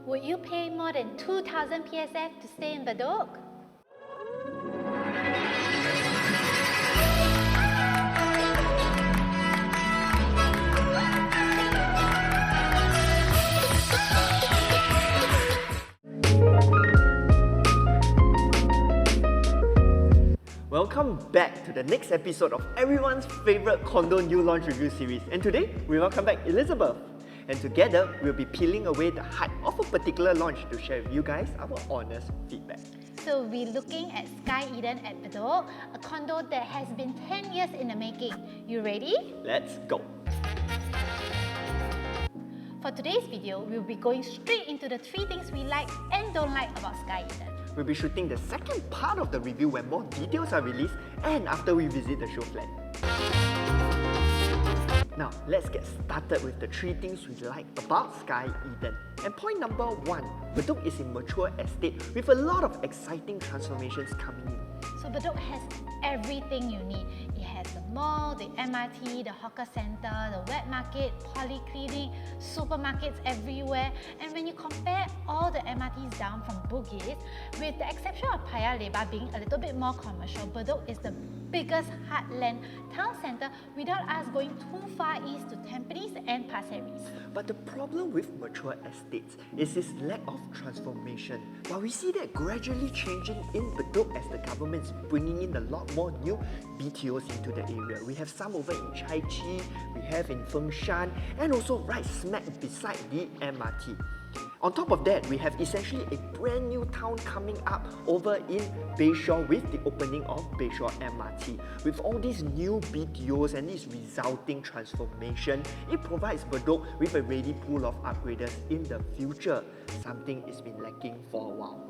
Would you pay more than 2,000 PSF to stay in Bedok? Welcome back to the next episode of everyone's favorite condo new launch review series. And today, we welcome back Elizabeth. And together, we'll be peeling away the hype of a particular launch to share with you guys our honest feedback. So we're looking at Sky Eden at Bedok, a condo that has been 10 years in the making. You ready? Let's go! For today's video, we'll be going straight into the 3 things we like and don't like about Sky Eden. We'll be shooting the second part of the review when more details are released and after we visit the show flat. Now, let's get started with the 3 things we like about Sky Eden. And point number 1, Bedok is a mature estate with a lot of exciting transformations coming in. So Bedok has everything you need. It has the mall, the MRT, the hawker centre, the wet market, polyclinic, supermarkets everywhere. And when you compare all the MRTs down from Bugis, with the exception of Paya Lebar being a little bit more commercial, Bedok is the biggest heartland town centre without us going too far east to Tampines and Pasir Ris. But the problem with mature estates is its lack of transformation. But we see that gradually changing in Bedok as the government is bringing in a lot more new BTOs into the area. We have some over in Chai Chi, we have in Fengshan, and also right smack beside the MRT. On top of that, we have essentially a brand new town coming up over in Bayshore with the opening of Bayshore MRT. With all these new BTOs and this resulting transformation, it provides Bedok with a ready pool of upgraders in the future, something it's been lacking for a while.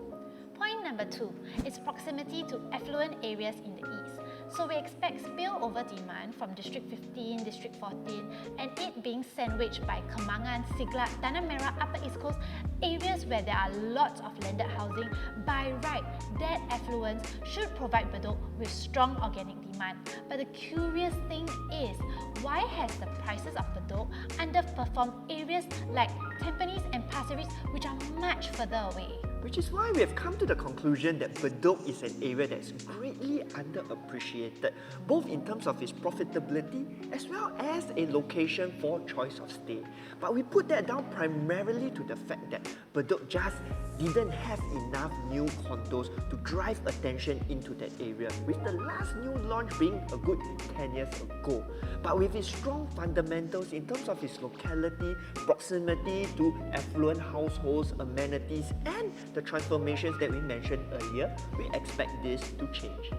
Point number 2 is proximity to affluent areas in the east. So we expect spillover demand from District 15, District 14, and it being sandwiched by Kembangan, Siglap, Tanah Merah, Upper East Coast, areas where there are lots of landed housing. By right, that affluence should provide Bedok with strong organic demand. But the curious thing is, why has the prices of Bedok underperformed areas like Tampines and Pasir Ris, which are much further away? Which is why we have come to the conclusion that Bedok is an area that is greatly underappreciated, both in terms of its profitability as well as a location for choice of stay. But we put that down primarily to the fact that Bedok just didn't have enough new condos to drive attention into that area, with the last new launch being a good 10 years ago. But with its strong fundamentals in terms of its locality, proximity to affluent households, amenities, and the transformations that we mentioned earlier, we expect this to change.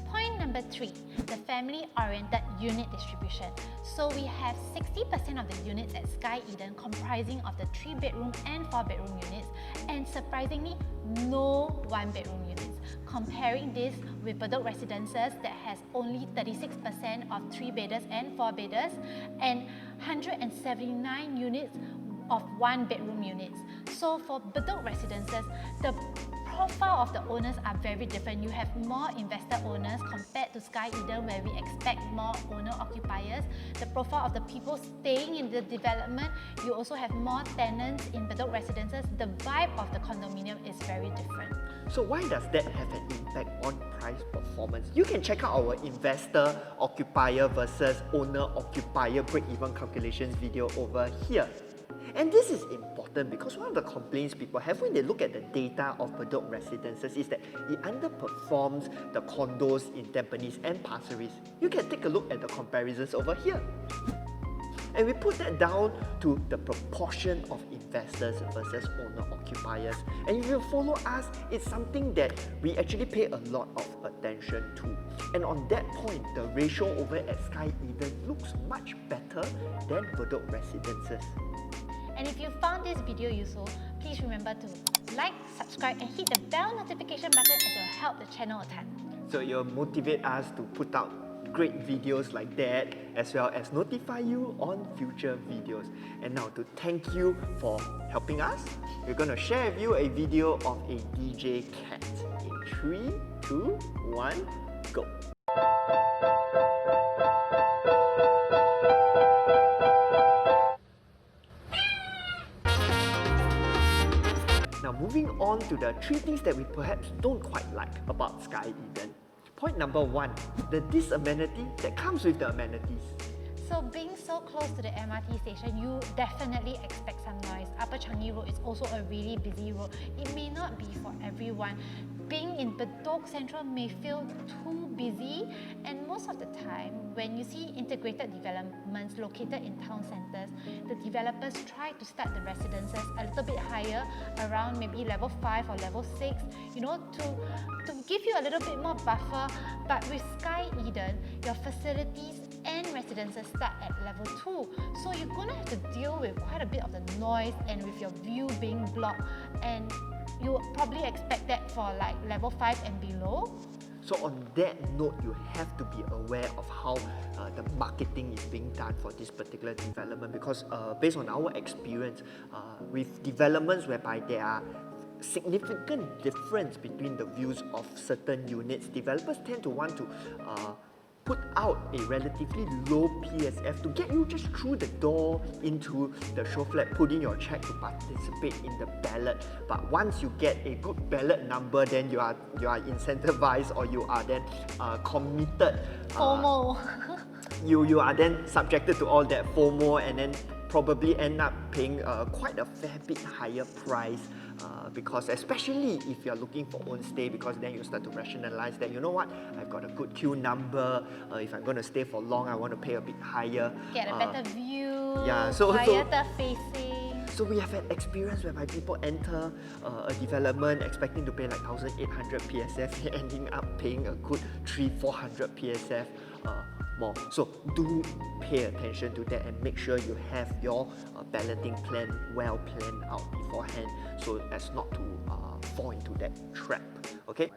Point number 3, the family-oriented unit distribution. So we have 60% of the units at Sky Eden comprising of the 3-bedroom and 4-bedroom units, and surprisingly, no 1-bedroom units. Comparing this with Bedok Residences that has only 36% of 3-bedders and 4-bedders, and 179 units of 1-bedroom units. So for Bedok Residences, the profile of the owners are very different. You have more investor owners compared to Sky Eden, where we expect more owner-occupiers. The profile of the people staying in the development, you also have more tenants in Bedok Residences. The vibe of the condominium is very different. So why does that have an impact on price performance? You can check out our investor-occupier versus owner-occupier break-even calculations video over here. And this is important because one of the complaints people have when they look at the data of Bedok Residences is that it underperforms the condos in Tampines and Pasir Ris. You can take a look at the comparisons over here. And we put that down to the proportion of investors versus owner-occupiers. And if you follow us, it's something that we actually pay a lot of attention to. And on that point, the ratio over at Sky Eden looks much better than Bedok Residences. And if you found this video useful, please remember to like, subscribe, and hit the bell notification button as it will help the channel a ton. So it will motivate us to put out great videos like that, as well as notify you on future videos. And now to thank you for helping us, we're going to share with you a video of a DJ cat. In 3, 2, 1, go! Now moving on to the 3 things that we perhaps don't quite like about Sky Eden. Point number 1, the disamenity that comes with the amenities. So being so close to the MRT station, you definitely expect some noise. Upper Changi Road is also a really busy road. It may not be for everyone. Being in Bedok Central may feel too busy, and most of the time, when you see integrated developments located in town centres, the developers try to start the residences a little bit higher, around maybe level 5 or level 6, you know, to give you a little bit more buffer. But with Sky Eden, your facilities and residences start at level 2. So you're going to have to deal with quite a bit of the noise and with your view being blocked, and you probably expect that for like level 5 and below. So on that note, you have to be aware of how the marketing is being done for this particular development, because based on our experience with developments whereby there are significant difference between the views of certain units, developers tend to want to put out a relatively low PSF to get you just through the door into the show flat, put in your check to participate in the ballot. But once you get a good ballot number, then you are incentivized, or you are then committed. FOMO. You are then subjected to all that FOMO, and then probably end up paying quite a fair bit higher price, because especially if you're looking for own stay, because then you start to rationalize that, you know what, I've got a good queue number, if I'm going to stay for long, I want to pay a bit higher. Get a better view, quieter facing. So we have had experience whereby people enter a development expecting to pay like 1,800 PSF, ending up paying a good 300-400 PSF more. So do pay attention to that and make sure you have your balloting plan well planned out beforehand, so as not to fall into that trap. Okay?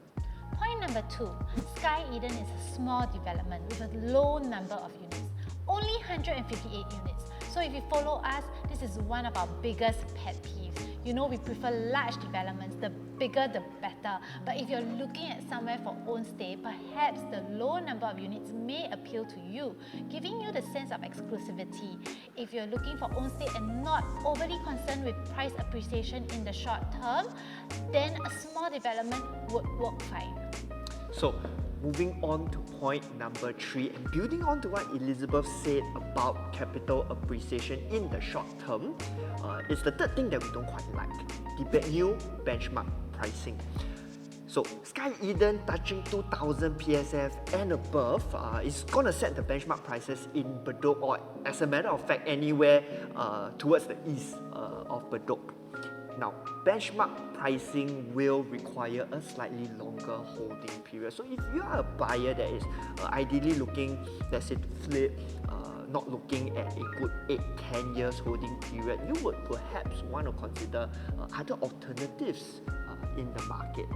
Point number 2, Sky Eden is a small development with a low number of units, only 158 units. So if you follow us, this is one of our biggest pet peeves. You know, we prefer large developments, the bigger the better. But if you're looking at somewhere for own stay, perhaps the low number of units may appeal to you, giving you the sense of exclusivity. If you're looking for own stay and not overly concerned with price appreciation in the short term, then a small development would work fine. So moving on to point number 3, and building on to what Elizabeth said about capital appreciation in the short term, it's the third thing that we don't quite like, the new benchmark pricing. So Sky Eden touching 2,000 PSF and above is going to set the benchmark prices in Bedok, or as a matter of fact anywhere towards the east of Bedok. Now, benchmark pricing will require a slightly longer holding period. So if you are a buyer that is ideally looking, let's say, to flip, not looking at a good 8-10 years holding period, you would perhaps want to consider other alternatives in the market.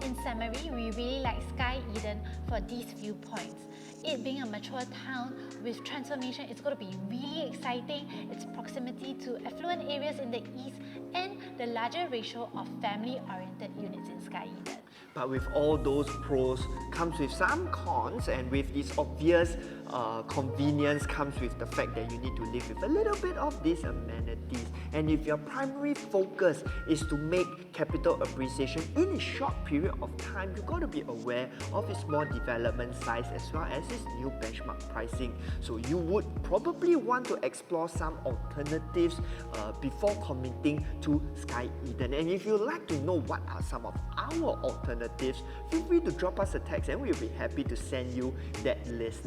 In summary, we really like Sky Eden for these viewpoints. It being a mature town with transformation, it's going to be really exciting. Its proximity to affluent areas in the east, and the larger ratio of family-oriented units in Sky Eden. But with all those pros comes with some cons, and with this obvious convenience comes with the fact that you need to live with a little bit of these amenities. And if your primary focus is to make capital appreciation in a short period of time, you've got to be aware of its small development size as well as its new benchmark pricing. So you would probably want to explore some alternatives before committing to Sky Eden. And if you'd like to know what are some of our alternatives, feel free to drop us a text and we'll be happy to send you that list.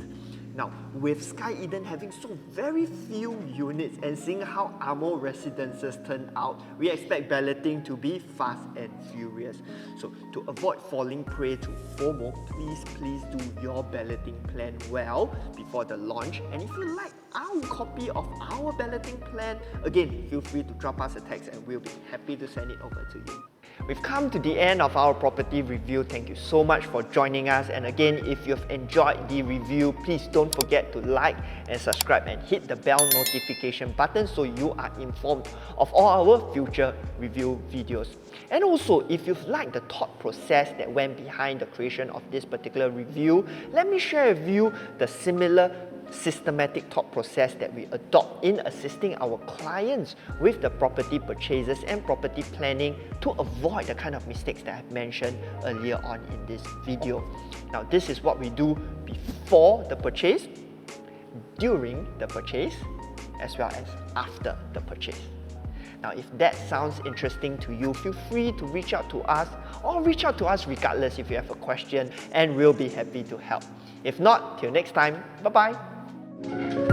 Now, with Sky Eden having so very few units and seeing how Amo residences turn out, we expect balloting to be fast and furious. So to avoid falling prey to FOMO, please do your balloting plan well before the launch. And if you like our copy of our balloting plan, again, feel free to drop us a text and we'll be happy to send it over to you. We've come to the end of our property review. Thank you so much for joining us. And again, if you've enjoyed the review, please don't forget to like and subscribe and hit the bell notification button so you are informed of all our future review videos. And also, if you've liked the thought process that went behind the creation of this particular review, let me share with you the similar systematic thought process that we adopt in assisting our clients with the property purchases and property planning to avoid the kind of mistakes that I've mentioned earlier on in this video. Now, this is what we do before the purchase, during the purchase, as well as after the purchase. Now, if that sounds interesting to you, feel free to reach out to us, or reach out to us regardless if you have a question, and we'll be happy to help. If not, till next time, bye-bye.